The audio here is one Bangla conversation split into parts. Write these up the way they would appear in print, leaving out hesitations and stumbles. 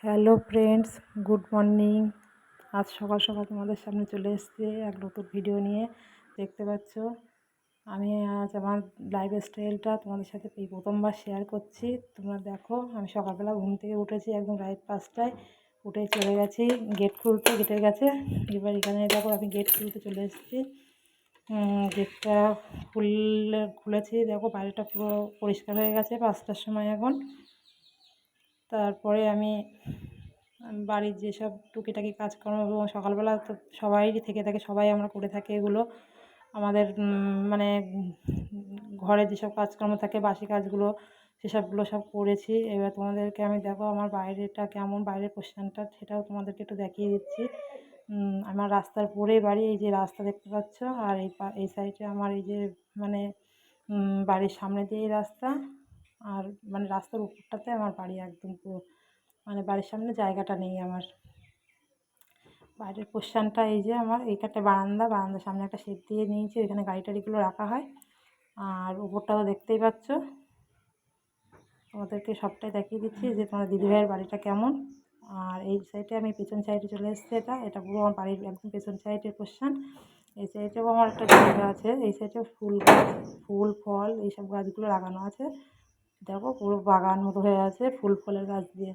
Hello friends, good morning. আজ সকাল সকাল তোমাদের সামনে চলে এসেছি এক নতুন ভিডিও নিয়ে। দেখতে পাচ্ছ আমি আজ আমার লাইফ স্টাইলটা তোমাদের সাথে এই প্রথমবার শেয়ার করছি। তোমরা দেখো, আমি সকালবেলা ঘুম থেকে উঠেছি একদম রাত 5টায়, উঠে চলে গেছি গেট খুলতে, গেটের কাছে। এবার এখানে দেখো আমি গেট খুলতে চলে এসেছি। গেটটা খুলেছি, দেখো বাইরেটা পুরো পরিষ্কার হয়ে গেছে 5টার সময় এখন। তারপরে আমি বাড়ির যেসব টুকিটাকি কাজকর্ম সকালবেলা তো সবাইরই থেকে থাকে, সবাই আমরা করে থাকি এগুলো। আমাদের মানে ঘরে যেসব কাজকর্ম থাকে বাসি কাজগুলো, সেসবগুলো সব করেছি। এবার তোমাদেরকে আমি দেখো আমার বাইরেটা কেমন, বাইরের পোর্শনটা সেটাও তোমাদেরকে একটু দেখিয়ে দিচ্ছি। আমার রাস্তার পরেই বাড়ি, এই যে রাস্তা দেখতে পাচ্ছ, আর এই সাইডে আমার এই যে মানে বাড়ির সামনে দিয়েই রাস্তা, আর মানে রাস্তার উপরটাতে আমার বাড়ি একদম পুরো, মানে বাড়ির সামনে জায়গাটা নেই আমার। বাইরের পোর্শনটা এই যে আমার এইখানটা বারান্দার সামনে একটা শেড দিয়ে নিয়েছি, ওইখানে গাড়ি টাড়িগুলো রাখা হয়। আর উপরটাও দেখতেই পাচ্ছ, তোমাদেরকে সবটাই দেখিয়ে দিচ্ছি যে তোমার দিদিভাইয়ের বাড়িটা কেমন। আর এই সাইডে আমি পেছন সাইডে চলে এসেছি, এটা পুরো আমার বাড়ির একদম পেছন সাইডের পোর্শন। এই সাইডেও আমার একটা জায়গা আছে, এই সাইডেও ফুল গাছ, ফুল ফল এইসব গাছগুলো লাগানো আছে। দেখো পুরো বাগান মতো হয়ে আছে ফুল ফলের গাছ দিয়ে।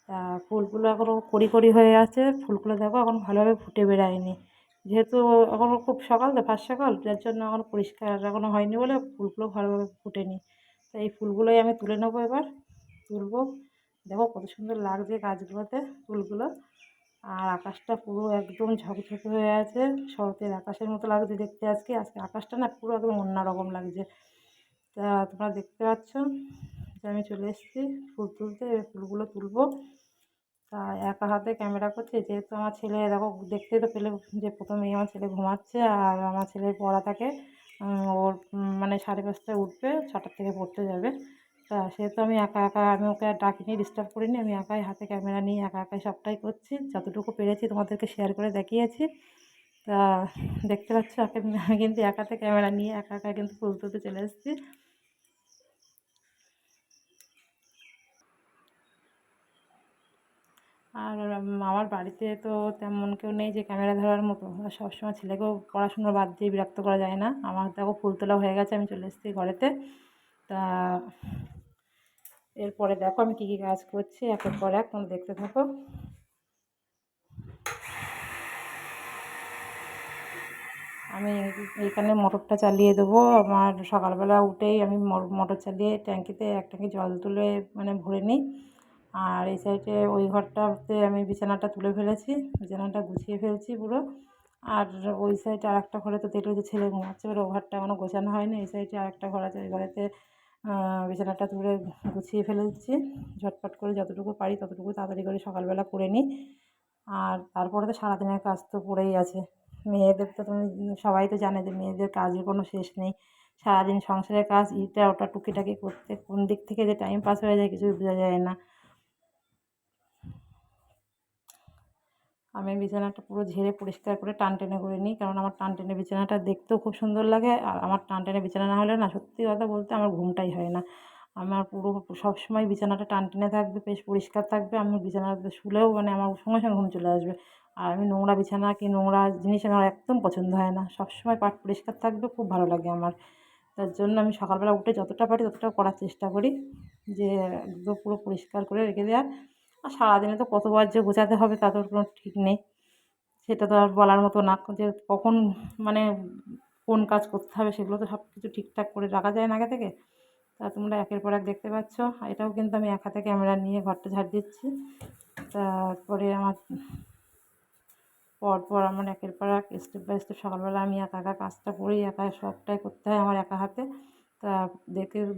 তা ফুলগুলো এখনও কড়ি হয়ে আছে, ফুলগুলো দেখো এখন ভালোভাবে ফুটে বেরোয়নি, যেহেতু এখনও খুব সকাল তো, ফার্স্ট সকাল, যার জন্য এখনও পরিষ্কার এখনও হয়নি বলে ফুলগুলো ভালোভাবে ফুটেনি। তো এই ফুলগুলোই আমি তুলে নেবো, এবার তুলবো। দেখো কত সুন্দর লাগছে গাছগুলোতে ফুলগুলো। আর আকাশটা পুরো একদম ঝকঝকে হয়ে আছে, শরতের আকাশের মতো লাগছে দেখতে। আজকে আকাশটা না পুরো একদম অন্যরকম লাগছে। তা তোমরা দেখতে পাচ্ছ যে আমি চলে এসেছি ফুল তুলতে, এবার ফুলগুলো তুলবো। তা একা হাতে ক্যামেরা করছি, যেহেতু আমার ছেলে দেখো, দেখতেই তো পেলে যে প্রথমেই আমার ছেলে ঘুমাচ্ছে, আর আমার ছেলের পড়া থাকে। ওর মানে 5:30টায় উঠবে, 6টার থেকে পড়তে যাবে। তা সেহেতু আমি আমি ওকে আর ডাকিনি, ডিস্টার্ব করিনি, আমি একাই হাতে ক্যামেরা নিয়ে একাই সবটাই করছি। যতটুকু পেরেছি তোমাদেরকে শেয়ার করে দেখিয়েছি। তা দেখতে পাচ্ছ আমি কিন্তু একাতে ক্যামেরা নিয়ে একা কিন্তু ফুল তুলতে চলে এসেছি। আর আমার বাড়িতে তো তেমন কেউ নেই যে ক্যামেরা ধরার মতো, আর সবসময় ছেলেকেও পড়াশুনো বাদ দিয়ে বিরক্ত করা যায় না। আমার দেখো ফুল তোলা হয়ে গেছে, আমি চলে এসেছি ঘরেতে। তা এরপরে দেখো আমি কী কী কাজ করছি একের পর এক, তোমরা দেখতে থাকো। আমি এইখানে মোটরটা চালিয়ে দেবো। আমার সকালবেলা উঠেই আমি মোটর চালিয়ে ট্যাঙ্কিতে এক ট্যাঙ্কি জল তুলে মানে ভরে নিই। আর এই সাইডে ওই ঘরটাতে আমি বিছানাটা তুলে ফেলেছি, বিছানাটা গুছিয়ে ফেলছি পুরো। আর ওই সাইডে আরেকটা ঘরে তো দেখলে যে ছেলে ঘুমাচ্ছে, এবার ও ঘরটা এখনও গোছানো হয়নি। এই সাইডে আরেকটা ঘর আছে, ওই ঘরেতে বিছানাটা তুলে গুছিয়ে ফেলেছি ঝটপট করে, যতটুকু পারি ততটুকু তাড়াতাড়ি করে সকালবেলা করে নিই। আর তারপরে তো সারাদিনের কাজ তো পড়েই আছে। মেয়েদের তো তুমি সবাই তো জানে যে মেয়েদের কাজের কোনো শেষ নেই। সারাদিন সংসারের কাজ এটা ওটা টুকিটাকি করতে কোন দিক থেকে যে টাইম পাস হয়ে যায় কিছুই বোঝা যায় না। আমি বিছানাটা পুরো ঝেড়ে পরিষ্কার করে টান টেনে করে নিই, কারণ আমার টান টেনে বিছানাটা দেখতেও খুব সুন্দর লাগে। আর আমার টান টেনে বিছানা না হলে না, সত্যি কথা বলতে আমার ঘুমটাই হয় না। আমার পুরো সবসময় বিছানাটা টান টেনে থাকবে, বেশ পরিষ্কার থাকবে। আমি বিছানাতে শুলেও মানে আমার সঙ্গে সঙ্গে ঘুম চলে আসবে। আর আমি নোংরা বিছানা কি নোংরা জিনিস আমার একদম পছন্দ হয় না, সবসময় পাট পরিষ্কার থাকবে, খুব ভালো লাগে আমার। তার জন্য আমি সকালবেলা উঠে যতটা পারি ততটা করার চেষ্টা করি, যে একদম পুরো পরিষ্কার করে রেখে দেওয়ার। আর সারাদিনে তো কতবার যে গোছাতে হবে তা তো কোনো ঠিক নেই, সেটা তো আর বলার মতো না যে কখন মানে কোন কাজ করতে হবে, সেগুলো তো সব কিছু ঠিকঠাক করে রাখা যায় না আগে থেকে। তা তোমরা একের পর এক দেখতে পাচ্ছ, এটাও কিন্তু আমি এক হাতে ক্যামেরা নিয়ে ঘরটা ঝাড় দিচ্ছি। তারপরে আমার পরপর আমার একের পর এক স্টেপ বাই স্টেপ সকালবেলা আমি একা কাজটা করি, একা সবটাই করতে হয় আমার একা হাতে। তা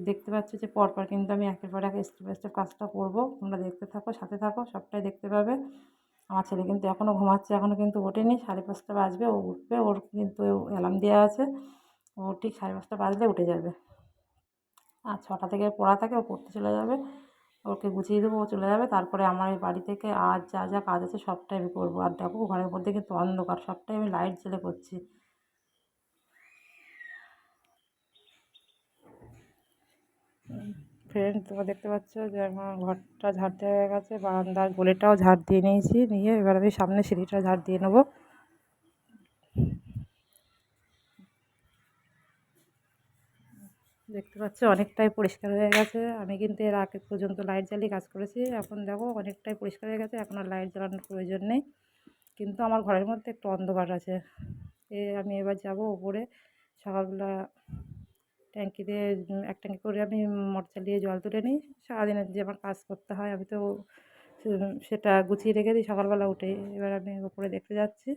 দেখতে পাচ্ছ যে পরপর কিন্তু আমি একের পর এক স্টেপ বাই স্টেপ কাজটা করবো। তোমরা দেখতে থাকো, সাথে থাকো, সবটাই দেখতে পাবে। আমার ছেলে কিন্তু এখনও ঘুমাচ্ছে, এখনও কিন্তু ওঠেনি। 5:30 বাজবে ও উঠবে, ওর কিন্তু অ্যালার্ম দেওয়া আছে। ও ঠিক 5:30 বাজলে উঠে যাবে। আর 6টা থেকে পড়া থাকে, ও পড়তে চলে যাবে। ওকে গুছিয়ে দেবো, ও চলে যাবে। তারপরে আমার এই বাড়ি থেকে আর যা কাজ আছে সবটাই আমি করবো। আর দেখো ঘরের মধ্যে কিন্তু অন্ধকার, সবটাই আমি লাইট জ্বেলে করছি। ফ্রেন্ড, তোমরা দেখতে পাচ্ছ যে আমার ঘরটা ঝাড়তে হয়ে গেছে, বারান্দার গোলেটাও ঝাড় দিয়ে নিয়েছি, নিয়ে এবার আমি সামনে সিঁড়িটা ঝাড় দিয়ে নেবো। দেখতে পাচ্ছ অনেকটাই পরিষ্কার হয়ে গেছে। আমি কিন্তু এর আগে পর্যন্ত লাইট জ্বালিয়ে কাজ করেছি, এখন দেখো অনেকটাই পরিষ্কার হয়ে গেছে, এখন আর লাইট জ্বালানোর প্রয়োজন নেই। কিন্তু আমার ঘরের মধ্যে একটু অন্ধকার আছে। আমি এবার যাব ওপরে। সকালবেলা ট্যাঙ্কিতে এক ট্যাঙ্কি করে আমি মোটর চালিয়ে জল তুলে নিই। সারাদিনের যে আমার কাজ করতে হয় আমি তো সেটা গুছিয়ে রেখে দিই সকালবেলা উঠে। এবার আমি ওপরে দেখতে যাচ্ছি,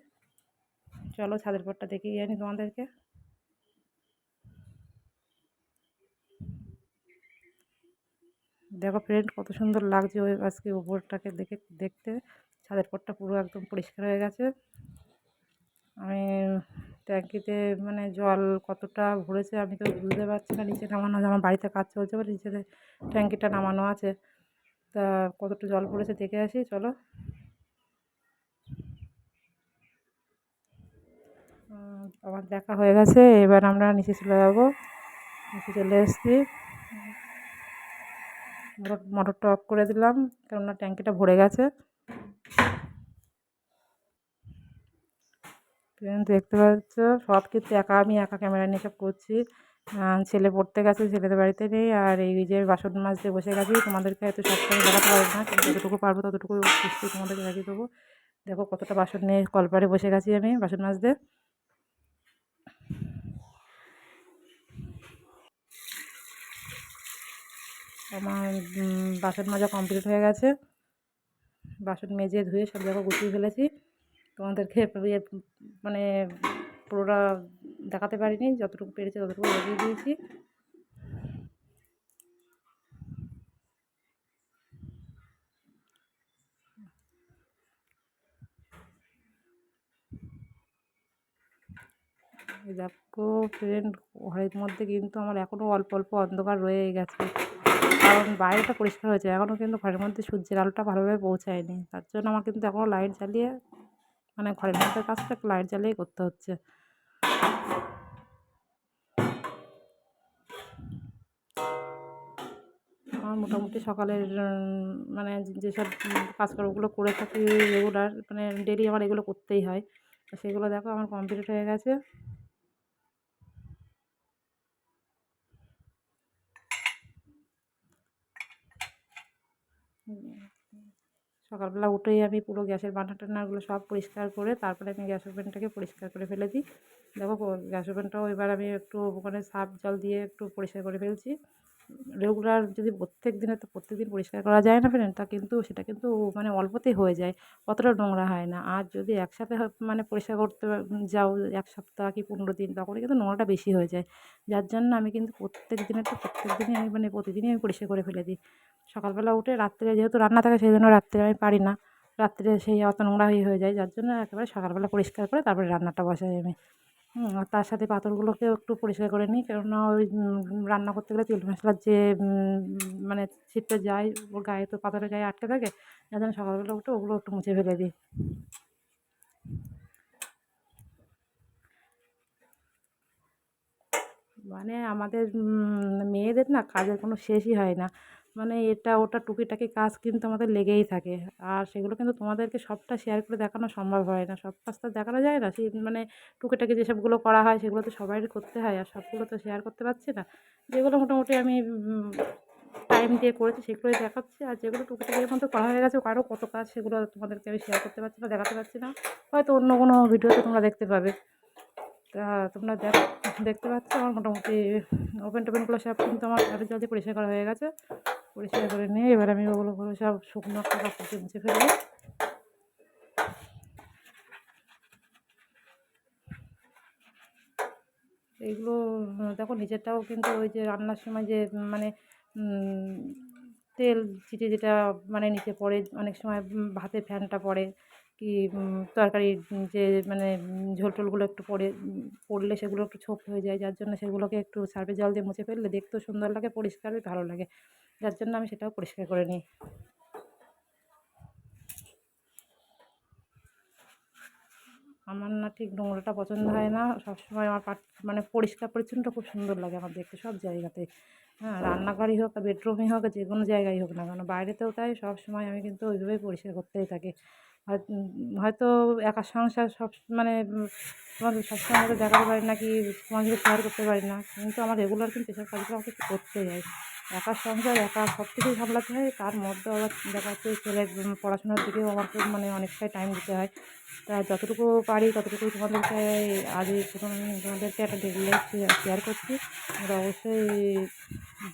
চলো ছাদের পরটা দেখিয়ে আনি তোমাদেরকে। দেখো ফ্রেন্ড, কত সুন্দর লাগছে ওই আজকে ওপরটাকে দেখতে। ছাদের পরটা পুরো একদম পরিষ্কার হয়ে গেছে। আমি ট্যাঙ্কিতে মানে জল কতটা ভরেছে আমি তো বুঝতে পারছি না, নিচে নামানো আমার বাড়িতে কাজ চলছে বলে নিচে ট্যাঙ্কিটা নামানো আছে। তা কতটা জল পড়েছে দেখে আসি, চলো। আমার দেখা হয়ে গেছে, এবার আমরা নিচে চলে যাবো। নিচে চলে এসেছি, মোটরটা অফ করে দিলাম কেননা ট্যাঙ্কিটা ভরে গেছে। দেখতে পাচ্ছ সব কিন্তু আমি একা ক্যামেরা নিয়ে সব করছি। ছেলে পড়তে গেছে, ছেলেদের বাড়িতে নেই। আর এই যে বাসন মাজতে বসে গেছি, তোমাদেরকে হয়তো সবসময় দেখাতে পারবো না, কিন্তু যতটুকু পারবো ততটুকু নিশ্চয়ই তোমাদেরকে দেখিয়ে দেবো। দেখো কতটা বাসন নিয়ে কলপারে বসে গেছি আমি বাসন মাজতে। আমার বাসন মাজা কমপ্লিট হয়ে গেছে। বাসন মেজে ধুয়ে সব জায়গা গুছিয়ে ফেলেছি। তোমাদেরকে মানে পুরোটা দেখাতে পারিনি, যতটুকু পেরেছি ততটুকু দেখিয়ে দিয়েছি। দেখো ফ্রেন্ড, ঘরের মধ্যে কিন্তু আমার এখনও অল্প অল্প অন্ধকার রয়ে গেছে, কারণ বাইরেটা পরিষ্কার হয়েছে, এখনও কিন্তু ঘরের মধ্যে সূর্যের আলোটা ভালোভাবে পৌঁছায়নি। তার জন্য আমার কিন্তু এখনও লাইট জ্বালিয়ে মানে ঘরের মধ্যে কাজটা একটু লাইট জ্বালিয়ে করতে হচ্ছে। আমার মোটামুটি সকালের মানে যেসব কাজকর্মগুলো করে থাকি রেগুলার, মানে ডেলি আমার এগুলো করতেই হয়, তো সেগুলো দেখো আমার কমপ্লিট হয়ে গেছে। সকালবেলা উঠেই আমি পুরো গ্যাসের বার্নার টান্নারগুলো সব পরিষ্কার করে তারপরে আমি গ্যাস ওভেনটাকে পরিষ্কার করে ফেলে দিই। দেখো গ্যাস ওভেনটাও এবার আমি একটু ওখানে সার্ফ জল দিয়ে একটু পরিষ্কার করে ফেলছি। রেগুলার যদি প্রত্যেক দিনে তো প্রত্যেক দিন পরিষ্কার করা যায় না ফ্রেন্ড, তা কিন্তু সেটা কিন্তু মানে অল্পতেই হয়ে যায়, অতটা নোংরা হয় না। আর যদি একসাথে মানে পরিষ্কার করতে যাও 1 সপ্তাহ কি 15 দিন, তখন কিন্তু নোংরাটা বেশি হয়ে যায়। যার জন্য আমি কিন্তু প্রত্যেক দিনই আমি মানে প্রতিদিনই আমি পরিষ্কার করে ফেলে দিই। সকালবেলা উঠে রাত্রে যেহেতু রান্না থাকে সেই জন্য রাত্রে আমি পারি না, রাত্রে সেই অত নোংরা হয়ে যায়, যার জন্য একেবারে সকালবেলা পরিষ্কার করে তারপরে রান্নাটা বসাই আমি। আর তার সাথে পাথরগুলোকেও একটু পরিষ্কার করে নিই, কেননা ওই রান্না করতে গেলে তেল মশলার যে মানে ছিটটা যায় ওর গায়ে, তো পাথরের গায়ে আটকে থাকে, যার জন্য সকালবেলা উঠে ওগুলো একটু মুছে ফেলে দিই। মানে আমাদের মেয়েদের না কাজের কোনো শেষই হয় না, মানে এটা ওটা টুকিটাকি কাজ কিন্তু আমাদের লেগেই থাকে। আর সেগুলো কিন্তু তোমাদেরকে সবটা শেয়ার করে দেখানো সম্ভব হয় না, সব কাজ তো দেখানো যায় না। সেই মানে টুকিটাকি যেসবগুলো করা হয় সেগুলো তো সবাইয়ের করতে হয়, আর সবগুলো তো শেয়ার করতে পারছি না। যেগুলো মোটামুটি আমি টাইম দিয়ে করেছি সেগুলোই দেখাচ্ছি, আর যেগুলো টুকিটাকির মধ্যে করা হয়ে গেছে আরও কত কাজ, সেগুলো তোমাদেরকে আমি শেয়ার করতে পারছি না, দেখাতে পারছি না। হয়তো অন্য কোনো ভিডিওতে তোমরা দেখতে পাবে। তা তোমরা দেখতে পাচ্ছ আমার মোটামুটি ওভেন টোভেনগুলো সব কিন্তু আমার আগে জল দিয়ে পরিষ্কার করা হয়ে গেছে। পরিষ্কার করে নিয়ে এবার আমি ওগুলো সব শুকনো একটা কাপড় দিয়ে মুছে ফেলবো। এইগুলো দেখো নিচেরটাও কিন্তু ওই যে রান্নার সময় যে মানে তেল ছিটে যেটা মানে নিচে পড়ে, অনেক সময় ভাতে ফ্যানটা পড়ে কি তরকারির যে মানে ঝোল টোলগুলো একটু পড়লে সেগুলো একটু ছোপ হয়ে যায়, যার জন্য সেগুলোকে একটু সার্ফের জল দিয়ে মুছে ফেললে দেখতেও সুন্দর লাগে, পরিষ্কার ভালো লাগে, যার জন্য আমি সেটাও পরিষ্কার করে নিই। আমার না ঠিক নোংরাটা পছন্দ হয় না, সবসময় আমার মানে পরিষ্কার পরিচ্ছন্নটা খুব সুন্দর লাগে আমার দেখতে সব জায়গাতে। হ্যাঁ, রান্নাঘরই হোক আর বেডরুমই হোক যে কোনো জায়গায় হোক না কেন, বাইরেতেও তাই, সবসময় আমি কিন্তু ওইভাবেই পরিষ্কার করতেই থাকি। হয়তো একা সংসার সব মানে তোমাদের সবসময় হয়তো দেখাতে পারি না, কি তোমার সাথে শেয়ার করতে পারি না, কিন্তু আমার রেগুলার কিন্তু এসব কাজগুলো আমাকে করতেই হয়। একা সংসার, একা সব কিছুই সামলাতে হয়, তার মধ্যেও আবার দেখা যাচ্ছে ছেলের পড়াশোনার দিকেও আমাকে মানে অনেকটাই টাইম দিতে হয়। তা যতটুকু পারি ততটুকুই তোমাদেরকে আজ এই প্রথম তোমাদেরকে একটা ডেইলি লাইফ শেয়ার করছি। তোমরা অবশ্যই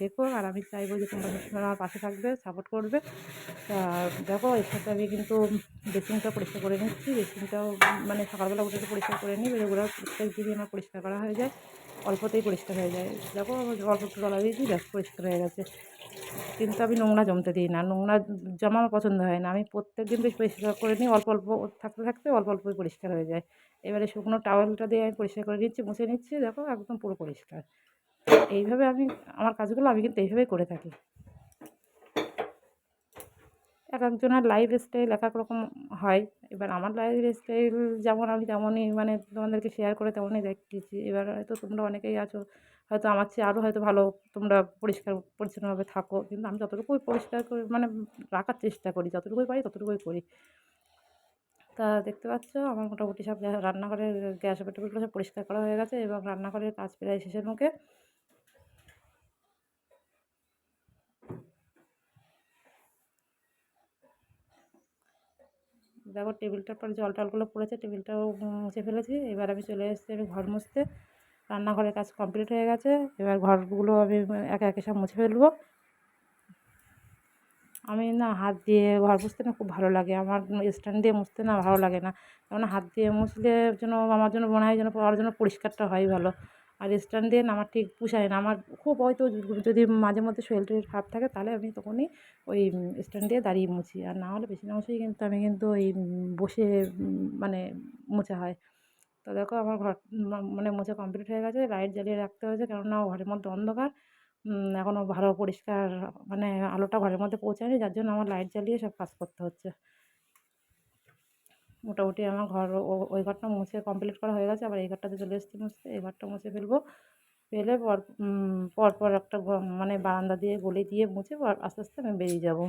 দেখো, আর আমি চাইবো যে তোমরা সবসময় আমার পাশে থাকবে, সাপোর্ট করবে। তা দেখো, এর সাথে আমি কিন্তু বেসিনটাও পরিষ্কার করে নিচ্ছি। বেসিনটাও মানে সকালবেলা উঠে একটু পরিষ্কার করে নিই, এগুলো প্রত্যেক দিনই আমার পরিষ্কার করা হয়ে যায়, অল্পতেই পরিষ্কার হয়ে যায়। দেখো, অল্প একটু ডলা দিয়েছি, ব্যাস পরিষ্কার হয়ে গেছে। কিন্তু আমি নোংরা জমতে দিই না, নোংরা জমা আমার পছন্দ হয় না। আমি প্রত্যেক দিন বেশ পরিষ্কার করে নিই, অল্প অল্প থাকতে থাকতে অল্প অল্পই পরিষ্কার হয়ে যায়। এবারে শুকনো টাওয়েলটা দিয়ে আমি পরিষ্কার করে নিচ্ছি, মুছে নিচ্ছি, দেখো একদম পুরো পরিষ্কার। এইভাবে আমি আমার কাজগুলো আমি কিন্তু এইভাবেই করে থাকি। এক একজনের লাইফ স্টাইল এক এক রকম হয়। এবার আমার লাইফ স্টাইল যেমন, আমি তেমনই মানে তোমাদেরকে শেয়ার করে তেমনই দেখিয়েছি। এবার হয়তো তোমরা অনেকেই আছো, হয়তো আমার চেয়ে আরও হয়তো ভালো তোমরা পরিষ্কার পরিচ্ছন্নভাবে থাকো, কিন্তু আমি যতটুকুই পরিষ্কার করে মানে রাখার চেষ্টা করি, যতটুকুই পারি ততটুকুই করি। তা দেখতে পাচ্ছ আমার মোটামুটি সব রান্নাঘরের গ্যাস টেবিলগুলো সব পরিষ্কার করা হয়ে গেছে এবং রান্নাঘরের কাজ প্রায় শেষের মুখে। দেখো, টেবিলটার পরে জল টলগুলো পড়েছে, টেবিলটাও মুছে ফেলেছি। এবার আমি চলে এসেছি আমি ঘর মুছতে। রান্নাঘরের কাজ কমপ্লিট হয়ে গেছে, এবার ঘরগুলো আমি একে একে সব মুছে ফেলবো। আমি না হাত দিয়ে ঘর মুছতে না খুব ভালো লাগে, আমার স্ট্যান্ড দিয়ে মুছতে না ভালো লাগে না। কেননা হাত দিয়ে মুছলে যেন আমার জন্য মনে হয় যেন আমার জন্য পরিষ্কারটা হয় ভালো। আর স্ট্যান্ড দিয়ে না আমার ঠিক পুষায় না। আমার খুব হয়তো যদি মাঝে মধ্যে শরীর টরীর খারাপ থাকে, তাহলে আমি তখনই ওই স্ট্যান্ড দিয়ে দাঁড়িয়ে মুছি। আর না হলে বেশিরভাগই কিন্তু আমি কিন্তু ওই বসে মানে মোছা হয়। তো দেখো আমার ঘর মানে মোছা কমপ্লিট হয়ে গেছে। লাইট জ্বালিয়ে রাখতে হয়েছে, কেননা ঘরের মধ্যে অন্ধকার। এখনও ভালো পরিষ্কার মানে আলোটা ঘরের মধ্যে পৌঁছায়নি, যার জন্য আমার লাইট জ্বালিয়ে সব কাজ করতে হচ্ছে। মোটামুটি আমার ঘর ওই ঘরটা মুছে কমপ্লিট করা হয়ে গেছে। আবার এই ঘরটাতে চলে এসেছি মুছতে, এই ঘরটা মুছে ফেলবো। ফেলে পরপর একটা মানে বারান্দা দিয়ে গলি দিয়ে মুছে আস্তে আস্তে আমি বেরিয়ে যাব।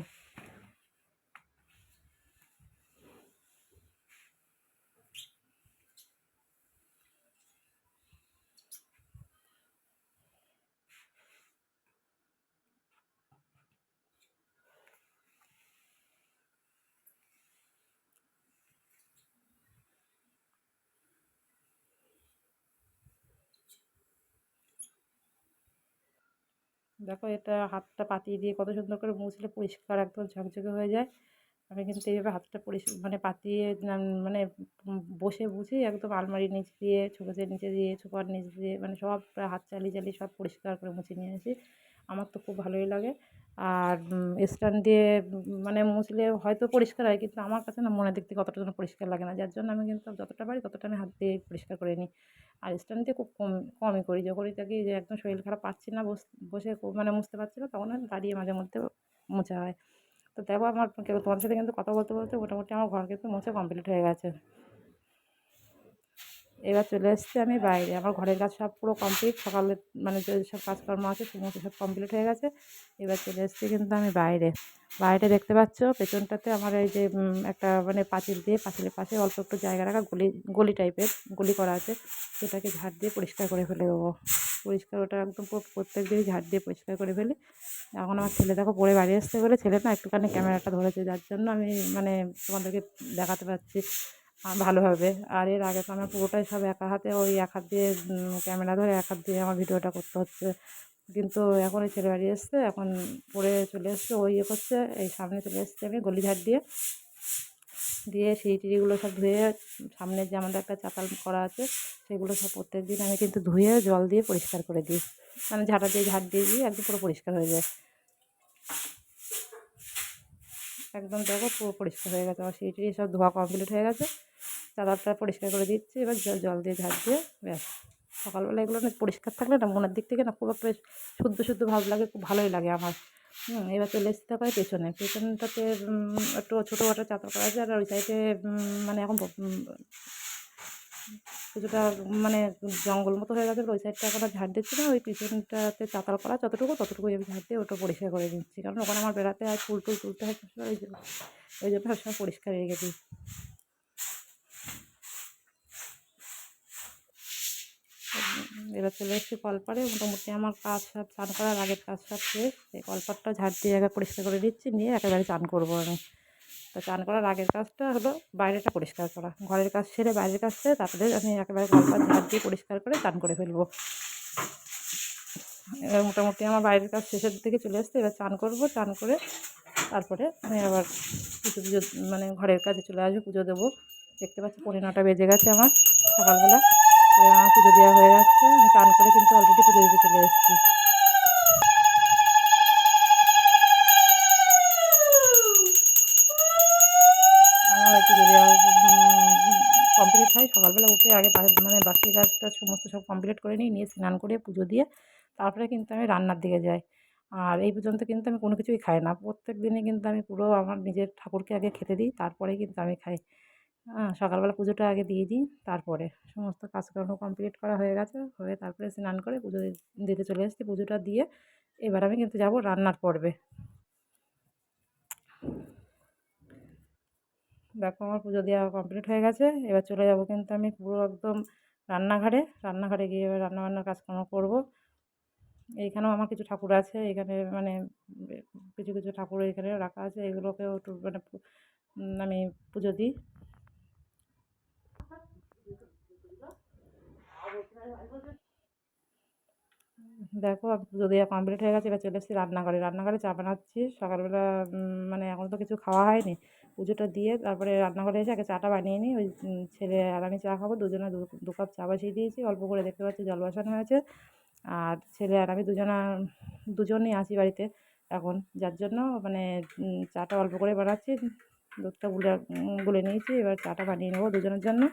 দেখো, এটা হাতটা পাতিয়ে দিয়ে কত সুন্দর করে মুছলে পরিষ্কার একদম ঝকঝকে হয়ে যায়। আমি কিন্তু এইভাবে হাতটা মানে পাতিয়ে মানে বসে মুছি, একদম আলমারির নিচ দিয়ে, শোকেসের নিচে দিয়ে, সোফার নিচ দিয়ে, মানে সব প্রায় হাত চালিয়ে চালিয়ে সব পরিষ্কার করে মুছে নিয়ে আসি। আমার তো খুব ভালোই লাগে। আর স্ট্যান্ড দিয়ে মানে মুছলে হয়তো পরিষ্কার হয়, কিন্তু আমার কাছে না মনের দিক থেকে অতটা যেন পরিষ্কার লাগে না, যার জন্য আমি কিন্তু যতটা পারি ততটা আমি হাত দিয়ে পরিষ্কার করে নিই। আর স্ট্যান্ড দিয়ে খুব কমই করি, যখনই দেখি যে একদম শরীর খারাপ, পাচ্ছি না বসে মানে মুছতে পারছি না, তখন আমি দাঁড়িয়ে মাঝে মধ্যে মোছা হয়। তো দেখো, আমার তোমাদের সাথে কিন্তু কথা বলতে বলতে মোটামুটি আমার ঘর কিন্তু মোছা কমপ্লিট হয়ে গেছে। এবার চলে এসেছি আমি বাইরে, আমার ঘরের কাজ সব পুরো কমপ্লিট, সকালে মানে যে সব কাজকর্ম আছে সমস্ত সব কমপ্লিট হয়ে গেছে। এবার চলে এসেছি কিন্তু আমি বাইরে। বাইরে দেখতে পাচ্ছ পেছনটাতে আমার এই যে একটা মানে পাঁচিল দিয়ে, পাঁচিলের পাশে অল্প একটু জায়গা রাখা গলি গলি টাইপের গলি করা আছে, সেটাকে ঝাড় দিয়ে পরিষ্কার করে ফেলে দেবো। পরিষ্কার ওটা একদম প্রত্যেক দিনই ঝাড় দিয়ে পরিষ্কার করে ফেলি। এখন আমার ছেলে দেখো পড়ে বাড়ি আসতে বলে, ছেলে না একটুখানি ক্যামেরাটা ধরেছে, যার জন্য আমি মানে তোমাদেরকে দেখাতে পারছি ভালোভাবে। আর এর আগে তো আমার পুরোটাই সব একা হাতে, ওই এক হাত দিয়ে ক্যামেরা ধরে এক হাত দিয়ে আমার ভিডিওটা করতে হচ্ছে। কিন্তু এখন ওই ছেলে বাড়ি এসছে, এখন পড়ে চলে এসছে, ওই ইয়ে করছে, এই সামনে চলে এসছে আমি গলি ঝাড় দিয়ে দিয়ে সিঁড়ি টিড়িগুলো সব ধুয়ে, সামনে যে আমাদের একটা চাতাল করা আছে, সেগুলো সব প্রত্যেক দিন আমি কিন্তু ধুয়ে জল দিয়ে পরিষ্কার করে দিই, মানে ঝাঁটা দিয়ে ঝাড় দিয়ে দিই, একদম পুরো পরিষ্কার হয়ে যায়। একদম দেখো পুরো পরিষ্কার হয়ে গেছে, আমার সিঁড়ি টিড়ি সব ধোয়া কমপ্লিট হয়ে গেছে। চাদরটা পরিষ্কার করে দিচ্ছি, এবার জল দিয়ে ঝাড় দিয়ে ব্যাস। সকালবেলা এগুলো না পরিষ্কার থাকলে না মনের দিক থেকে না খুব একটা শুদ্ধ শুদ্ধ ভাব লাগে, খুব ভালোই লাগে আমার। এবার চলে এসতে পারে পেছনটাতে একটু ছোটো খাটো চাদর করা আছে, আর ওই সাইডে মানে এখন কিছুটা মানে জঙ্গল মতো হয়ে গেছে, ওই সাইডটা এখন আর ঝাড় দিচ্ছি না, ওই পিছনটাতে চাতাল করা ততটুকুই আমি ঝাড় দিয়ে ওটা পরিষ্কার করে নিচ্ছি, কারণ ওখানে আমার বেড়াতে আর ফুল টুল তুলতে হয় সবসময়, ওই জন্য সবসময় পরিষ্কার রেখে দিই। এবার চলে এসেছি কলপাড়ে, মোটামুটি আমার কাজ সব চান করার আগের কাজ সব শেষ। এই কলপাড়টা ঝাড় দিয়ে আগে পরিষ্কার করে দিচ্ছি, নিয়ে একেবারে চান করবো আমি। তো চান করার আগের কাজটা হলো বাইরেটা পরিষ্কার করা, ঘরের কাজ সেরে বাইরের কাজ সেরে তারপরে আমি একেবারে কলপাড় ঝাড় দিয়ে পরিষ্কার করে চান করে ফেলবো। এবার মোটামুটি আমার বাইরের কাজ শেষের দিকে চলে আসছে, এবার চান করবো, চান করে তারপরে আমি আবার পুজো মানে ঘরের কাজে চলে আসবো, পুজো দেবো। দেখতে পাচ্ছি 9:30 বেজে গেছে আমার সকালবেলা, এবার আমার পুজো দেওয়া হয়ে যাচ্ছে, আমি চান করে কিন্তু অলরেডি পুজো দিতে চলে এসেছি। আমার পুজো দেওয়া কমপ্লিট হয় সকালবেলা উঠে, আগে মানে বাসি কাজটা সমস্ত সব কমপ্লিট করে নিয়ে স্নান করে পুজো দিয়ে তারপরে কিন্তু আমি রান্নার দিকে যাই। আর এই পর্যন্ত কিন্তু আমি কোনো কিছুই খাই না, প্রত্যেক দিনই কিন্তু আমি পুরো আমার নিজের ঠাকুরকে আগে খেতে দিই, তারপরে কিন্তু আমি খাই। হ্যাঁ, সকালবেলা পুজোটা আগে দিয়ে দিই, তারপরে সমস্ত কাজকর্ম কমপ্লিট করা হয়ে গেছে, হয়ে তারপরে স্নান করে পুজো দিতে চলে এসেছি। পুজোটা দিয়ে এবার আমি কিন্তু যাব রান্নার পর্বে। দেখো আমার পুজো দেওয়া কমপ্লিট হয়ে গেছে, এবার চলে যাব কিন্তু আমি পুরো একদম রান্নাঘরে গিয়ে এবার রান্নাবান্নার কাজকর্ম করব। এইখানেও আমার কিছু ঠাকুর আছে, এখানে মানে কিছু কিছু ঠাকুর এখানে রাখা আছে, এগুলোকেও একটু মানে আমি পুজো দিই। দেখো পুজো দেওয়া কমপ্লিট হয়ে গেছে, এবার চলে এসেছি রান্নাঘরে চা বানাচ্ছি। সকালবেলা মানে এখনও তো কিছু খাওয়া হয়নি, পুজোটা দিয়ে তারপরে রান্নাঘরে এসে আগে চাটা বানিয়ে নিই। ওই ছেলে আর আমি চা খাবো, দুজনে দু কাপ চা বসিয়ে দিয়েছি, অল্প করে দেখতে পাচ্ছি জল বসানো হয়েছে। আর ছেলে আর আমি দুজনেই আছি বাড়িতে এখন, যার জন্য মানে চাটা অল্প করে বানাচ্ছি, দুধটা গুলে নিয়েছি, এবার চাটা বানিয়ে নেবো দুজনের জন্য।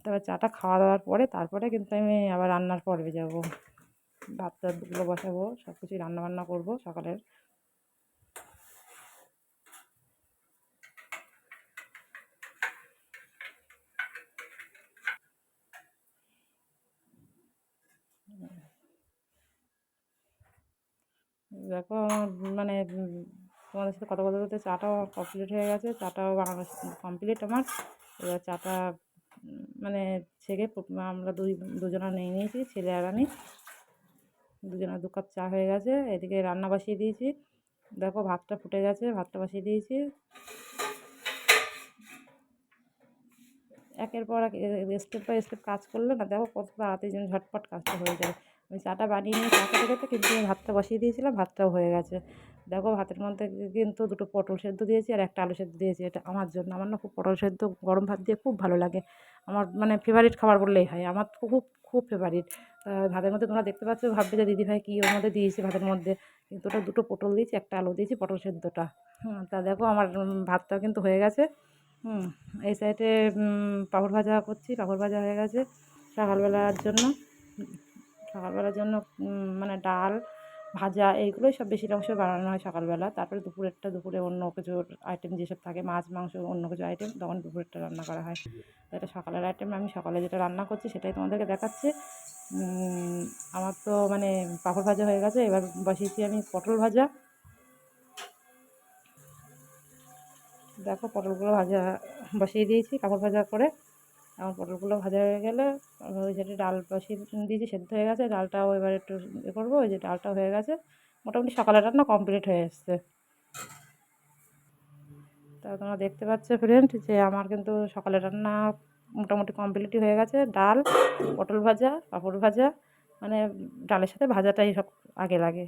তারপর চাটা খাওয়া দাওয়ার পরে তারপরে কিন্তু আমি আবার রান্নার পর্বে যাব, ভাত টাতগুলো বসাবো, সব কিছুই রান্নাবান্না করবো সকালের। দেখো আমার মানে তোমাদের সাথে কথা বলতে বলতে চাটাও কমপ্লিট হয়ে গেছে, চাটাও বানানো কমপ্লিট আমার। এবার চাটা মানে ছেঁকে আমরা দুজনা নিয়ে নিয়েছি, ছেলে আর আমি দুজনা 2 কাপ চা হয়ে গেছে। এদিকে রান্না বসিয়ে দিয়েছি, দেখো ভাতটা ফুটে গেছে, ভাতটা বসিয়ে দিয়েছি। একের পর এক স্টেপ বাই স্টেপ কাজ করলে না দেখো কত তাড়াতাড়ি যেন ঝটপট কাজটা হয়ে যায়। আমি চাটা বানিয়ে নিয়ে চা খেতে খেতে কিন্তু আমি ভাতটা বসিয়ে দিয়েছিলাম, ভাতটাও হয়ে গেছে। দেখো ভাতের মধ্যে কিন্তু 2টো পটল সেদ্ধ দিয়েছি আর 1টা আলু সেদ্ধ দিয়েছি, এটা আমার জন্য। আমার না খুব পটল সেদ্ধ গরম ভাত দিয়ে খুব ভালো লাগে, আমার মানে ফেভারিট খাবার বললেই হয়, আমার খুব খুব ফেভারিট। ভাতের মধ্যে তোমরা দেখতে পাচ্ছ, ভাববে যে দিদিভাই কী ওর মধ্যে দিয়েছি ভাতের মধ্যে, কিন্তু ওটা 2টো পটল দিয়েছি, 1টা আলু দিয়েছি, পটল সেদ্ধটা। তা দেখো আমার ভাতটাও কিন্তু হয়ে গেছে। হুম, এই সাইডে পাঁপড় ভাজা করছি, পাঁপড় ভাজা হয়ে গেছে সকালবেলার জন্য। সকালবেলার জন্য মানে ডাল ভাজা এইগুলোই সব বেশির অংশ বানানো হয় সকালবেলা, তারপরে দুপুরে অন্য কিছু আইটেম যেসব থাকে, মাছ মাংস অন্য কিছু আইটেম, তখন দুপুরেরটা রান্না করা হয়। তো এটা সকালের আইটেম, আমি সকালে যেটা রান্না করছি সেটাই তোমাদেরকে দেখাচ্ছি। আমার তো মানে পাঁপড় ভাজা হয়ে গেছে, এবার বসিয়েছি আমি পটল ভাজা। দেখো পটলগুলো ভাজা বসিয়ে দিয়েছি পাঁপড় ভাজা করে। এখন পটলগুলো ভাজা হয়ে গেলে ওই সাইডে ডাল বসিয়ে দিয়েছি, সেদ্ধ হয়ে গেছে, ডালটাও এবার একটু করবো। ওই যে ডালটা হয়ে গেছে, মোটামুটি সকালের রান্না কমপ্লিট হয়ে এসছে। তা তোমরা দেখতে পাচ্ছ ফ্রেন্ড যে আমার কিন্তু সকালের রান্না মোটামুটি কমপ্লিটই হয়ে গেছে। ডাল, পটল ভাজা, পাঁপড় ভাজা, মানে ডালের সাথে ভাজাটাই সব আগে লাগে।